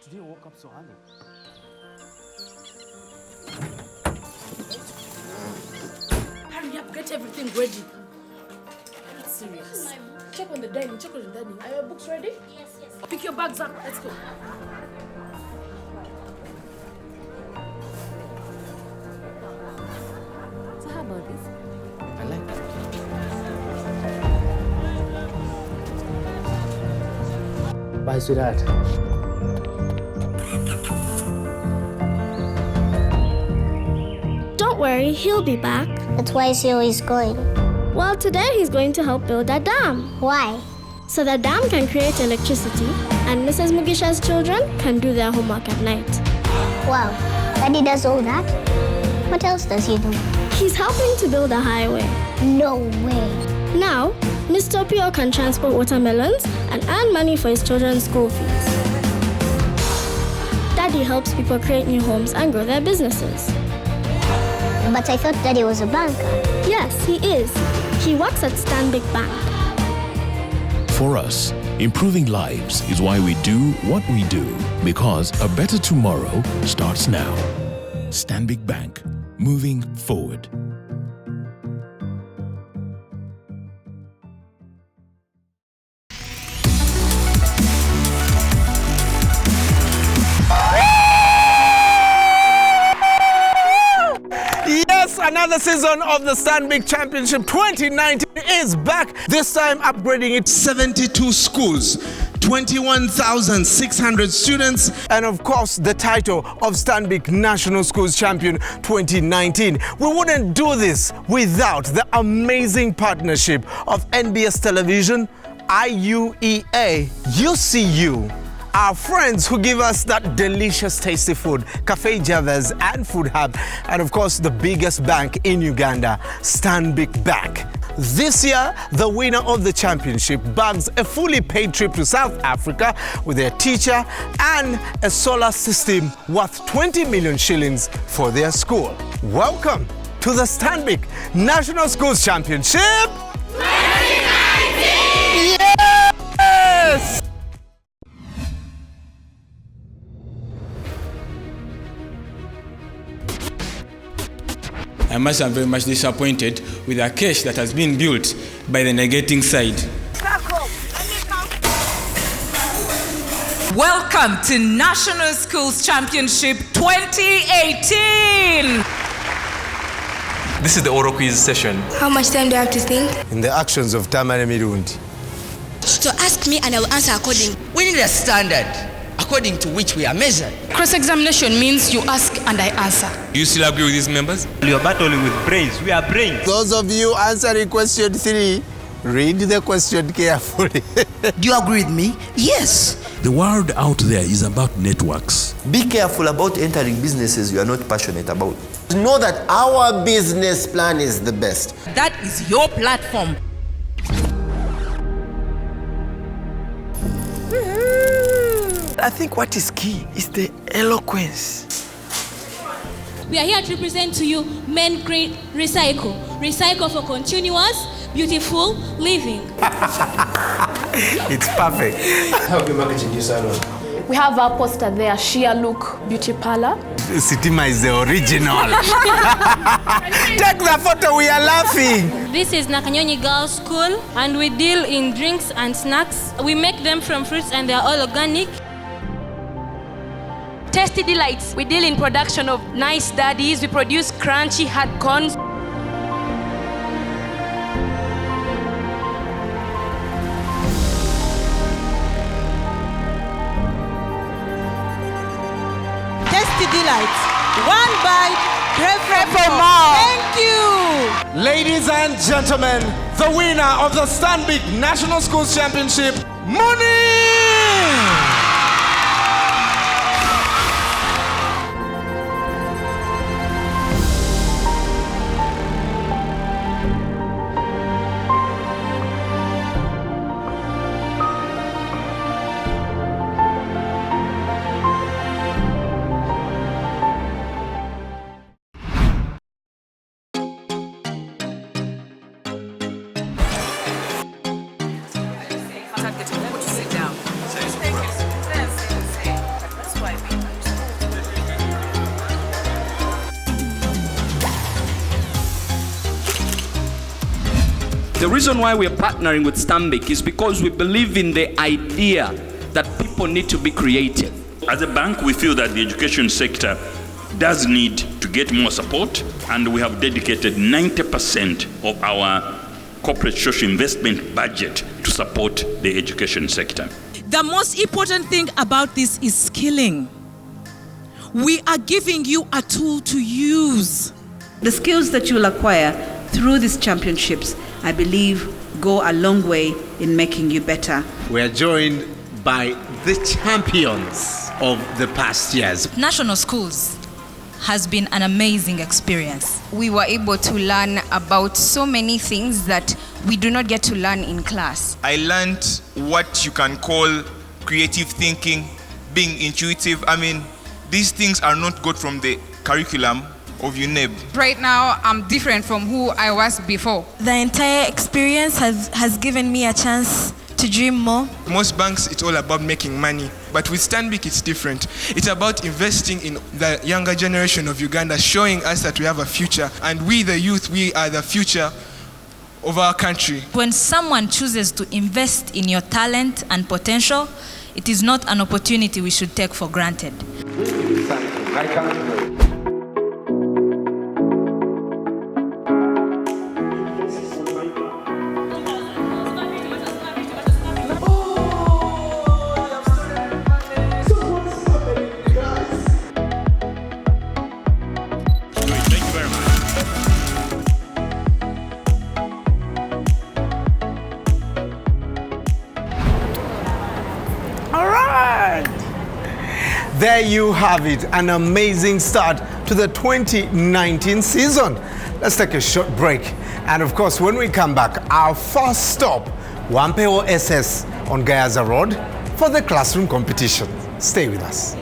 Today I woke up so early. Hurry up, get everything ready. That's serious. Check on the dining, check on the dining. Are your books ready? Yes. Pick your bags up, let's go. So how about this? I like that. Bye, sweetheart. Don't worry, he'll be back. That's why is he always going? Well, today he's going to help build a dam. Why? So the dam can create electricity and Mrs. Mugisha's children can do their homework at night. Wow, Daddy does all that? What else does he do? He's helping to build a highway. No way. Now, Mr. Pio can transport watermelons and earn money for his children's school fees. Daddy helps people create new homes and grow their businesses. But I thought Daddy was a banker. Yes, he is. He works at Stanbic Bank. For us, improving lives is why we do what we do, because a better tomorrow starts now. Stanbic Bank, moving forward. Yes, another season of the Stanbic Championship 2019 is back. This time upgrading it 72 schools, 21,600 students, and of course the title of Stanbic National Schools Champion 2019. We wouldn't do this without the amazing partnership of NBS Television, IUEA, UCU, our friends who give us that delicious, tasty food, Cafe Javez and Food Hub, and of course the biggest bank in Uganda, Stanbic Bank. This year, the winner of the championship bags a fully paid trip to South Africa with their teacher and a solar system worth 20 million shillings for their school. Welcome to the Stanbic National Schools Championship 2019! Yes! I must am very much disappointed with a case that has been built by the negating side. Welcome to National Schools Championship 2018! This is the oral quiz session. How much time do I have to think? In the actions of Tamara Mirundi. So ask me and I will answer according. We need a standard according to which we are measured. Cross-examination means you ask and I answer. Do you still agree with these members? You are battling with brains. We are brains. Those of you answering question 3, read the question carefully. Do you agree with me? Yes. The world out there is about networks. Be careful about entering businesses you are not passionate about. Know that our business plan is the best. That is your platform. I think what is key is the eloquence. We are here to present to you Men Green Recycle. Recycle for continuous, beautiful living. It's perfect. How are you marketing your salon? We have our poster there, Shia Look Beauty Parlor. Sitima is the original. Take the photo, we are laughing. This is Nakanyonyi Girls School and we deal in drinks and snacks. We make them from fruits and they are all organic. Tasty Delights. We deal in production of nice daddies. We produce crunchy hard corns. Tasty Delights. One bite, crave for more. Thank you. Ladies and gentlemen, the winner of the Stanbic National Schools Championship, Money! Sit down. reason why we're partnering with Stanbic is because we believe in the idea that people need to be creative. As a bank, we feel that the education sector does need to get more support, and we have dedicated 90% of our corporate social investment budget to support the education sector. The most important thing about this is skilling. We are giving you a tool to use. The skills that you'll acquire through these championships, I believe, go a long way in making you better. We are joined by the champions of the past years. National Schools has been an amazing experience. We were able to learn about so many things that we do not get to learn in class. I learned what you can call creative thinking, being intuitive. I mean, these things are not got from the curriculum of UNEB. Right now, I'm different from who I was before. The entire experience has given me a chance to dream more. Most banks, it's all about making money. But with Stanbic, it's different. It's about investing in the younger generation of Uganda, showing us that we have a future. And we, the youth, we are the future of our country. When someone chooses to invest in your talent and potential, it is not an opportunity we should take for granted. I can't wait. There you have it, an amazing start to the 2019 season. Let's take a short break. And of course, when we come back, our first stop, Wampeo SS on Gayaza Road for the classroom competition. Stay with us.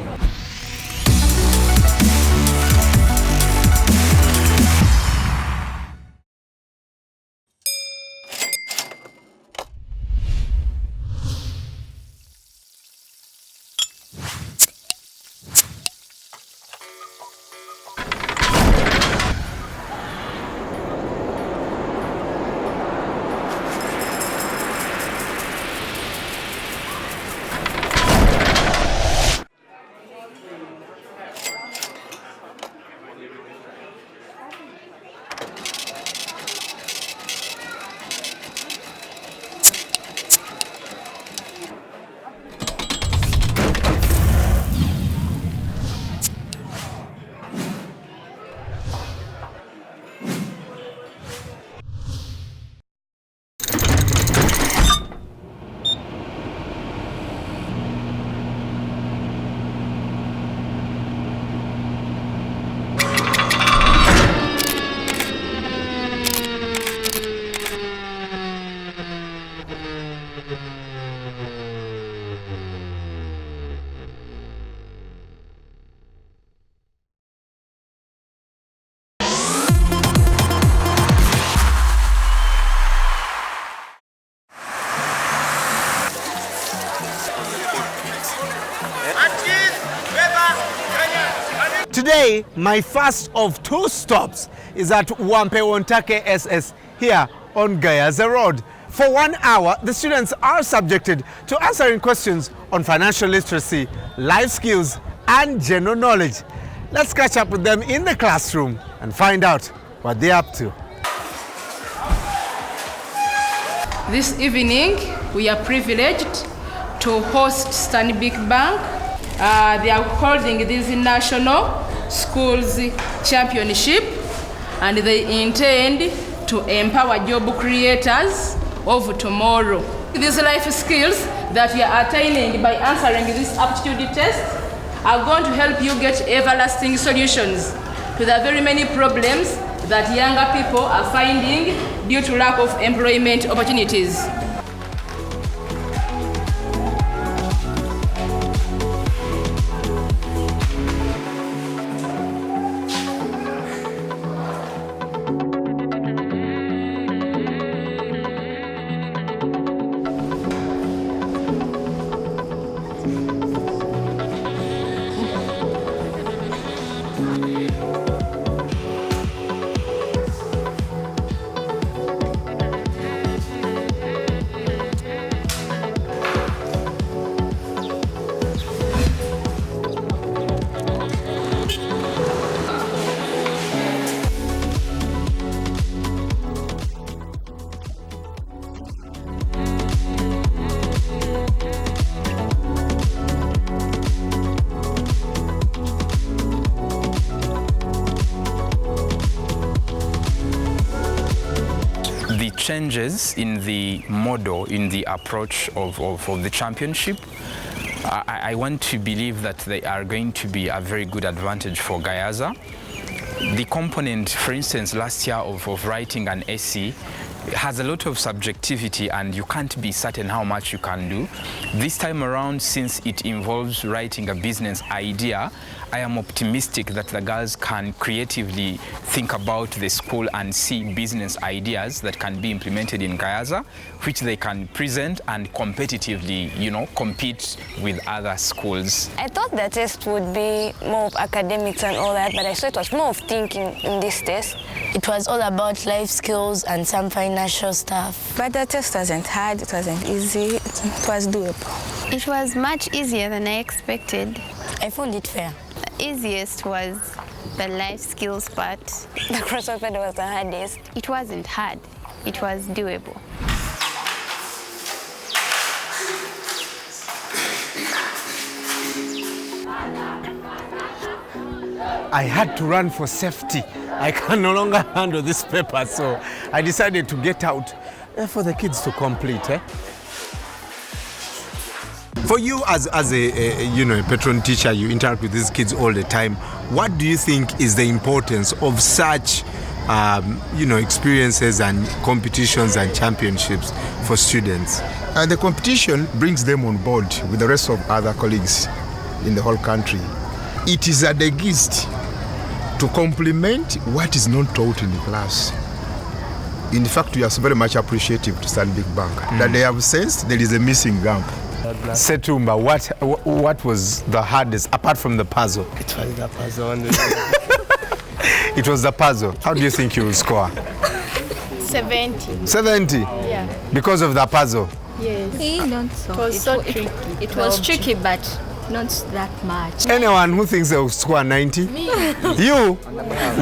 Today, my first of two stops is at Wampewontake SS here on Gayaza Road. For 1 hour, the students are subjected to answering questions on financial literacy, life skills, and general knowledge. Let's catch up with them in the classroom and find out what they're up to. This evening, we are privileged to host Stanbic Bank. They are holding this National Schools Championship, and they intend to empower job creators of tomorrow. These life skills that you are attaining by answering this aptitude test are going to help you get everlasting solutions to the very many problems that younger people are finding due to lack of employment opportunities. changes in the model, in the approach of the championship, I want to believe that they are going to be a very good advantage for Gayaza. The component, for instance, last year of writing an essay has a lot of subjectivity and you can't be certain how much you can do. This time around, since it involves writing a business idea, I am optimistic that the girls can creatively think about the school and see business ideas that can be implemented in Gayaza, which they can present and competitively, compete with other schools. I thought the test would be more of academics and all that, but I saw it was more of thinking in this test. It was all about life skills and some financial stuff. But the test wasn't hard, it wasn't easy, it was doable. It was much easier than I expected. I found it fair. The easiest was the life skills part. The crossword was the hardest. It wasn't hard, it was doable. I had to run for safety. I can no longer handle this paper, so I decided to get out for the kids to complete. For you as a patron teacher, you interact with these kids all the time. What do you think is the importance of such experiences and competitions and championships for students? The competition brings them on board with the rest of other colleagues in the whole country. It is a gift to complement what is not taught in the class. In fact, we are very much appreciative to Stanbic Bank that they have sensed there is a missing gap. Setumba, what was the hardest apart from the puzzle? It was the puzzle. It was the puzzle. How do you think you will score? 70. 70? Yeah. Because of the puzzle? Yes. It was so tricky. It was tricky, but not that much. Anyone who thinks they will score 90? Me. You?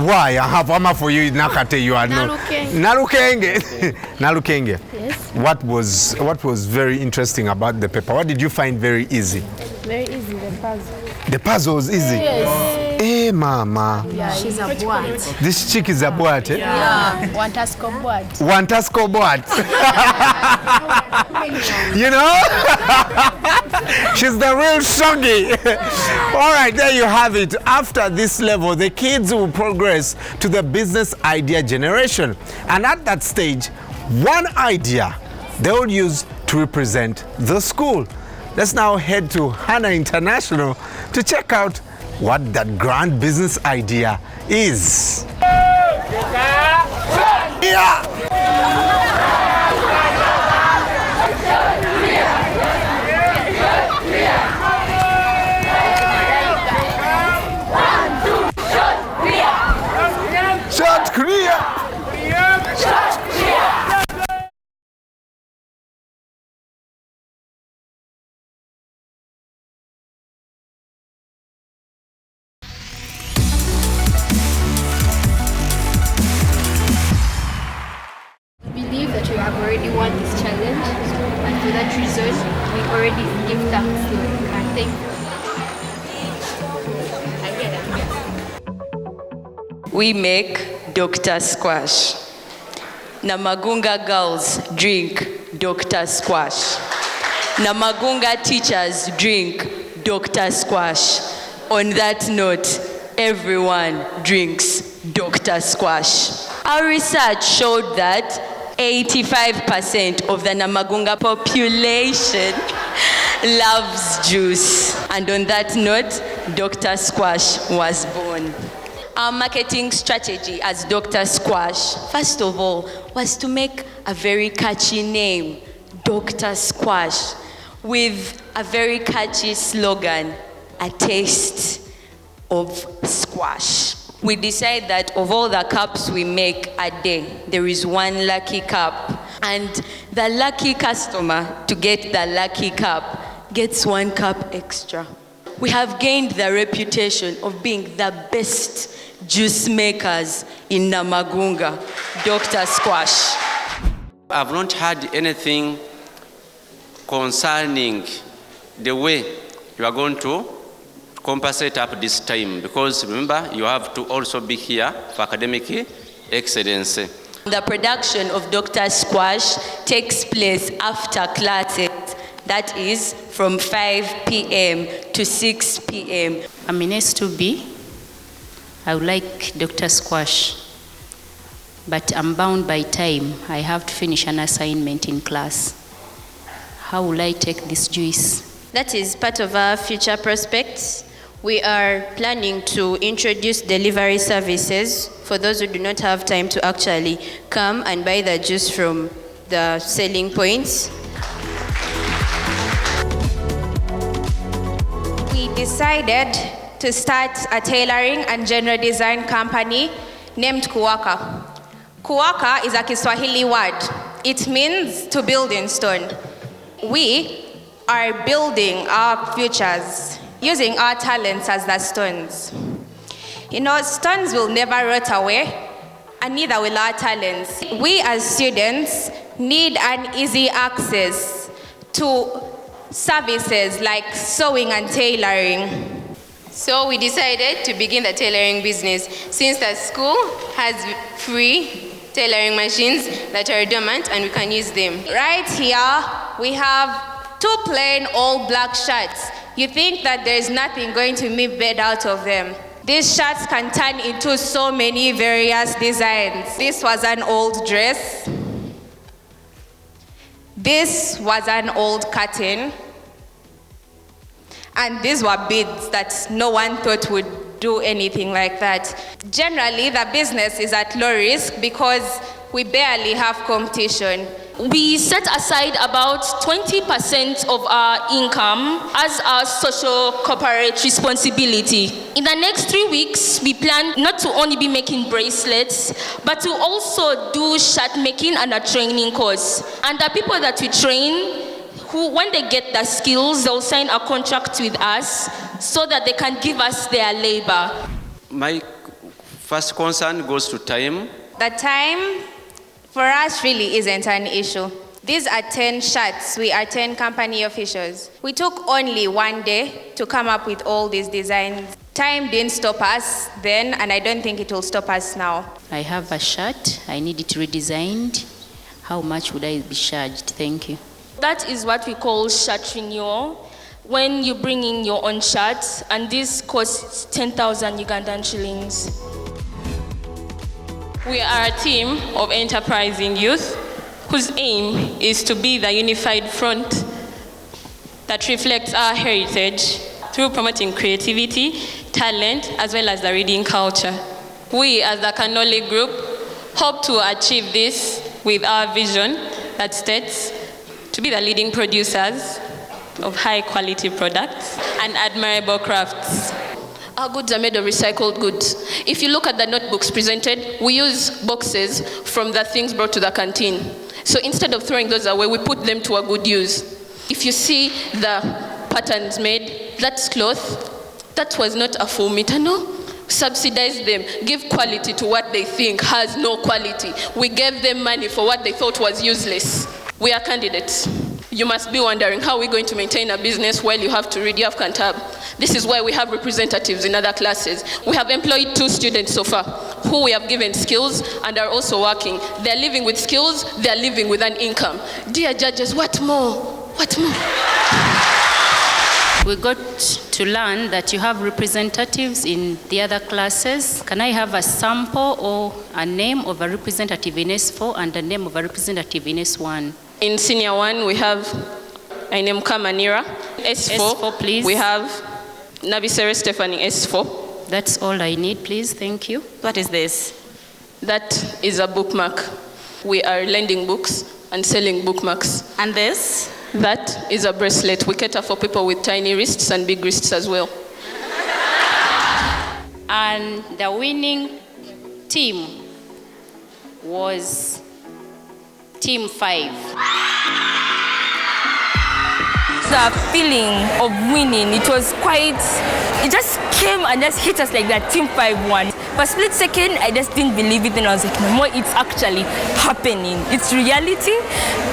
Why? I have armor for you in Nakate. You are not. Nalukenge. Nalukenge. Yes. What was very interesting about the paper? What did you find very easy? Very easy, the puzzle. The puzzle was easy? Yes. Hey, mama. Yeah, she's a board. This chick is a board, eh? Yeah. Want us go board. Want us go board. You know? She's the real shoggy. All right, there you have it. After this level, the kids will progress to the business idea generation. And at that stage, one idea they will use to represent the school. Let's now head to HANA International to check out what that grand business idea is. Yeah! Short Korea! We believe that we have already won this challenge, and for that reason, we already give thanks, Lord, and thank you. We make Dr. Squash. Namagunga girls drink Dr. Squash. Namagunga teachers drink Dr. Squash. On that note, everyone drinks Dr. Squash. Our research showed that 85% of the Namagunga population loves juice. And on that note, Dr. Squash was born. Our marketing strategy as Dr. Squash, first of all, was to make a very catchy name, Dr. Squash, with a very catchy slogan, a taste of squash. We decide that of all the cups we make a day, there is one lucky cup. And the lucky customer to get the lucky cup gets 1 cup extra. We have gained the reputation of being the best juice makers in Namagunga, Dr. Squash. I've not heard anything concerning the way you are going to compensate up this time, because remember, you have to also be here for academic excellence. The production of Dr. Squash takes place after classes, that is from 5 p.m. to 6 p.m. I'm in S2B. I would like Dr. Squash, but I'm bound by time. I have to finish an assignment in class. How will I take this juice? That is part of our future prospects. We are planning to introduce delivery services for those who do not have time to actually come and buy the juice from the selling points. We decided to start a tailoring and general design company named Kuwaka. Kuwaka is a Kiswahili word. It means to build in stone. We are building our futures using our talents as the stones. You know, stones will never rot away, and neither will our talents. We as students need an easy access to services like sewing and tailoring. So we decided to begin the tailoring business since the school has free tailoring machines that are dormant and we can use them. Right here, we have 2 plain old black shirts. You think that there is nothing going to be made out of them. These shirts can turn into so many various designs. This was an old dress. This was an old curtain. And these were beads that no one thought would do anything like that. Generally, the business is at low risk because we barely have competition. We set aside about 20% of our income as our social corporate responsibility. In the next 3 weeks, we plan not to only be making bracelets, but to also do shirt making and a training course. And the people that we train, who, when they get the skills, they'll sign a contract with us so that they can give us their labor. My first concern goes to time. The time for us really isn't an issue. These are 10 shirts. We are 10 company officials. We took only 1 day to come up with all these designs. Time didn't stop us then, and I don't think it will stop us now. I have a shirt. I need it redesigned. How much would I be charged? Thank you. That is what we call shirt renewal. When you bring in your own shirts, and this costs 10,000 Ugandan shillings. We are a team of enterprising youth whose aim is to be the unified front that reflects our heritage through promoting creativity, talent, as well as the reading culture. We, as the Kanole Group, hope to achieve this with our vision that states to be the leading producers of high-quality products and admirable crafts. Our goods are made of recycled goods. If you look at the notebooks presented, we use boxes from the things brought to the canteen. So instead of throwing those away, we put them to a good use. If you see the patterns made, that's cloth. That was not a full meter, no. Subsidize them, give quality to what they think has no quality. We gave them money for what they thought was useless. We are candidates. You must be wondering, how are we going to maintain a business while you have to read, you have Cantab? This is why we have representatives in other classes. We have employed 2 students so far, who we have given skills and are also working. They're living with skills, they're living with an income. Dear judges, what more? What more? We got to learn that you have representatives in the other classes. Can I have a sample or a name of a representative in S4 and a name of a representative in S1? In Senior 1, we have Ainemka Manira. S4, please. We have Nabisere Stephanie, S4. That's all I need, please. Thank you. What is this? That is a bookmark. We are lending books and selling bookmarks. And this? That is a bracelet. We cater for people with tiny wrists and big wrists as well. And the winning team was Team 5. The feeling of winning, it was quite, it just came and just hit us like that Team 5 won. For a split second, I just didn't believe it, and I was like, no more, it's actually happening. It's reality,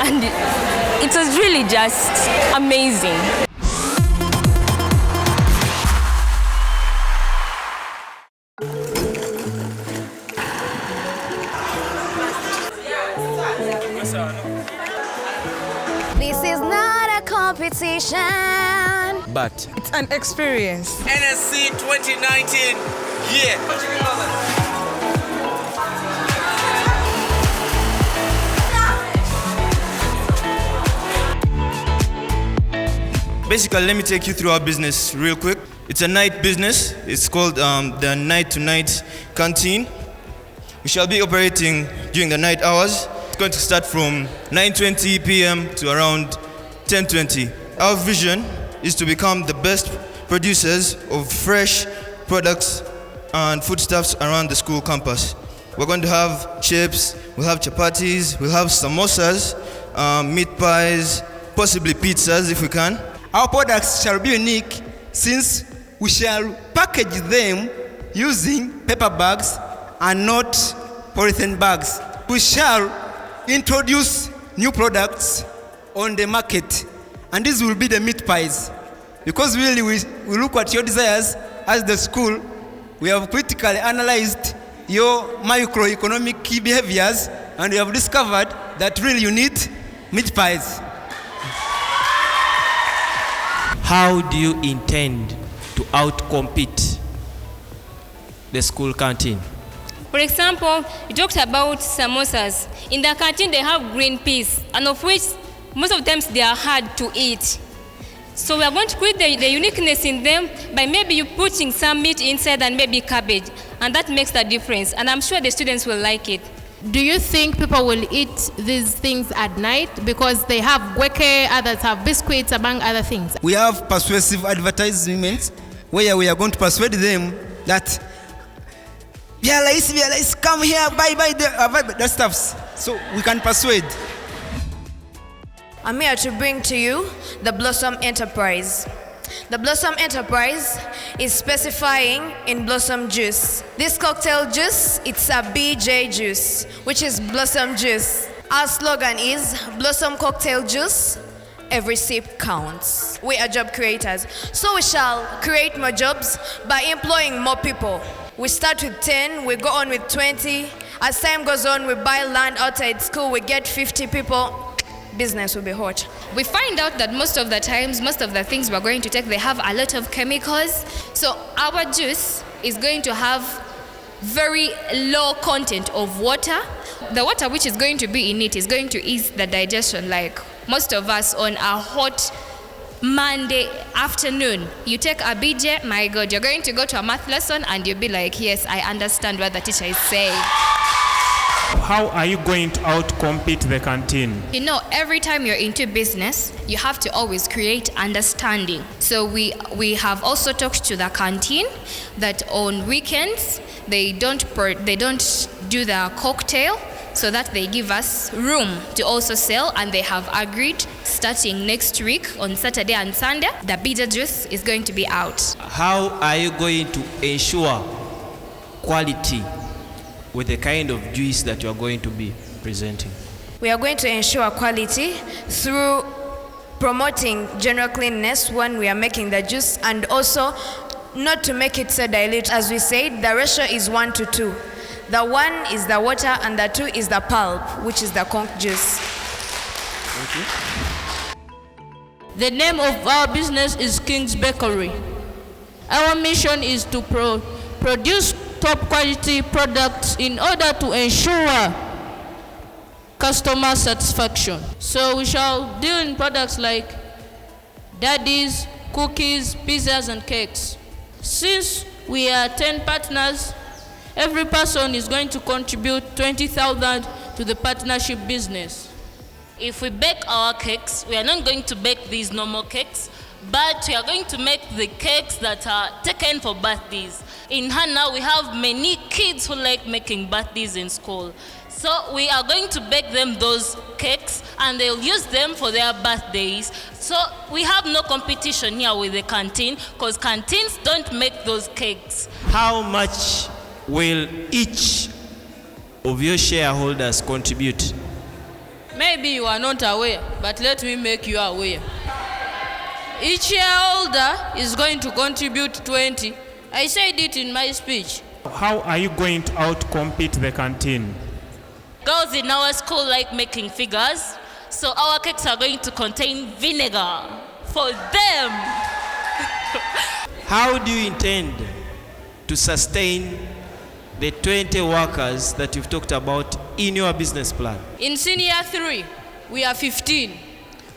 and it was really just amazing. competition. But It's an experience. NSC 2019, yeah. Basically, let me take you through our business real quick. It's a night business. It's called the Night to Night Canteen. We shall be operating during the night hours. It's going to start from 9:20 p.m. to around 10:20. Our vision is to become the best producers of fresh products and foodstuffs around the school campus. We're going to have chips, we'll have chapatis, we'll have samosas, meat pies, possibly pizzas if we can. Our products shall be unique since we shall package them using paper bags and not polythene bags. We shall introduce new products on the market, and this will be the meat pies. Because really we look at your desires as the school, we have critically analyzed your microeconomic key behaviors, and we have discovered that really you need meat pies. How do you intend to outcompete the school canteen? For example, you talked about samosas. In the canteen, they have green peas, and of which most of the times they are hard to eat. So we are going to create the uniqueness in them by maybe you putting some meat inside and maybe cabbage, and that makes the difference. And I'm sure the students will like it. Do you think people will eat these things at night because they have gweke, others have biscuits, among other things? We have persuasive advertisements where we are going to persuade them that realize, come here, buy the stuffs. So we can persuade. I'm here to bring to you the Blossom Enterprise. The Blossom Enterprise is specifying in Blossom Juice. This cocktail juice, it's a BJ juice, which is Blossom Juice. Our slogan is Blossom Cocktail Juice, every sip counts. We are job creators, so we shall create more jobs by employing more people. We start with 10, we go on with 20. As time goes on, we buy land outside school, we get 50 people. Business will be hot. We find out that most of the times, most of the things we're going to take, they have a lot of chemicals. So our juice is going to have very low content of water. The water which is going to be in it is going to ease the digestion. Like most of us on a hot Monday afternoon, you take a BJ, my God, you're going to go to a math lesson and you'll be like, yes, I understand what the teacher is saying. How are you going to outcompete the canteen? You know, every time you're into business, you have to always create understanding. So we have also talked to the canteen that on weekends they don't do the cocktail, so that they give us room to also sell, and they have agreed starting next week on Saturday and Sunday, the bitter juice is going to be out. How are you going to ensure quality with the kind of juice that you are going to be presenting? We are going to ensure quality through promoting general cleanliness when we are making the juice, and also not to make it so dilute. As we said, the ratio is 1 to 2. The 1 is the water and the 2 is the pulp, which is the conch juice. Thank you. The name of our business is King's Bakery. Our mission is to produce top quality products in order to ensure customer satisfaction. So we shall deal in products like daddies, cookies, pizzas, and cakes. Since we are 10 partners, every person is going to contribute 20,000 to the partnership business. If we bake our cakes, we are not going to bake these normal cakes, but we are going to make the cakes that are taken for birthdays. In Hana, we have many kids who like making birthdays in school. So we are going to bake them those cakes, and they'll use them for their birthdays. So we have no competition here with the canteen, because canteens don't make those cakes. How much will each of your shareholders contribute? Maybe you are not aware, but let me make you aware. Each shareholder is going to contribute 20. I said it in my speech. How are you going to outcompete the canteen? Girls in our school like making figures, so our cakes are going to contain vinegar. For for them. How do you intend to sustain the 20 workers that you've talked about in your business plan? In senior 3, we are 15.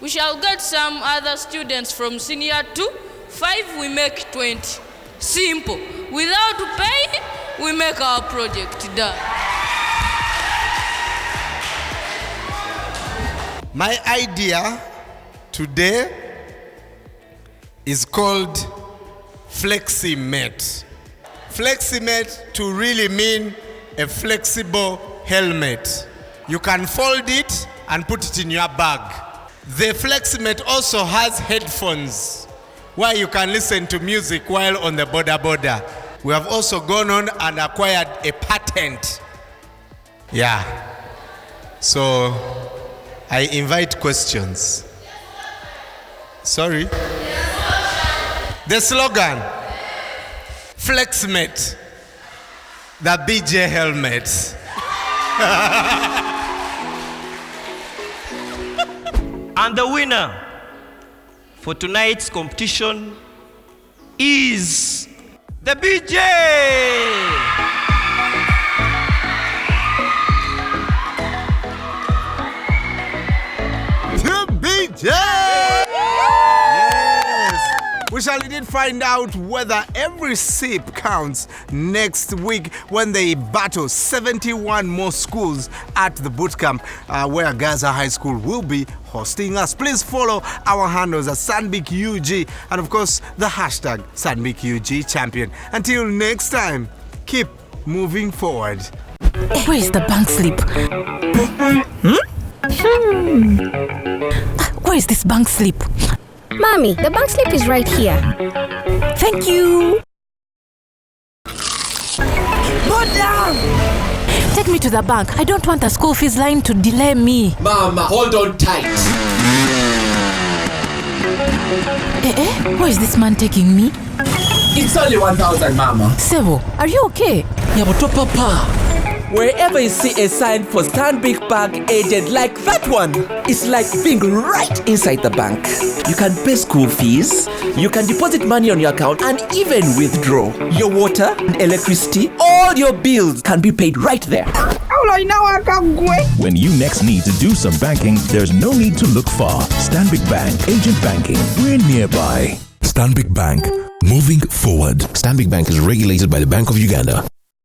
We shall get some other students from senior 2. 5, we make 20. Simple. Without paying, we make our project done. My idea today is called FlexiMate. FlexiMate to really mean a flexible helmet. You can fold it and put it in your bag. The FlexiMate also has headphones where you can listen to music while on the border. We have also gone on and acquired a patent. Yeah. So I invite questions. Sorry. The slogan, FlexiMate, the BJ helmet. And the winner for tonight's competition is the BJ! The BJ! We shall indeed find out whether every sip counts next week when they battle 71 more schools at the bootcamp where Gaza High School will be hosting us. Please follow our handles at Stanbic UG and of course the hashtag Stanbic UG Champion. Until next time, keep moving forward. Where is the bank slip? Where is this bank slip? Mommy, the bank slip is right here. Thank you. Go down! Take me to the bank. I don't want the school fees line to delay me. Mama, hold on tight. Where is this man taking me? It's only 1,000, Mama. Sevo, are you okay? Yabuto Papa. Wherever you see a sign for Stanbic Bank agent like that one, it's like being right inside the bank. You can pay school fees, you can deposit money on your account and even withdraw. Your water and electricity, all your bills can be paid right there. When you next need to do some banking, there's no need to look far. Stanbic Bank, agent banking, we're nearby. Stanbic Bank, moving forward. Stanbic Bank is regulated by the Bank of Uganda.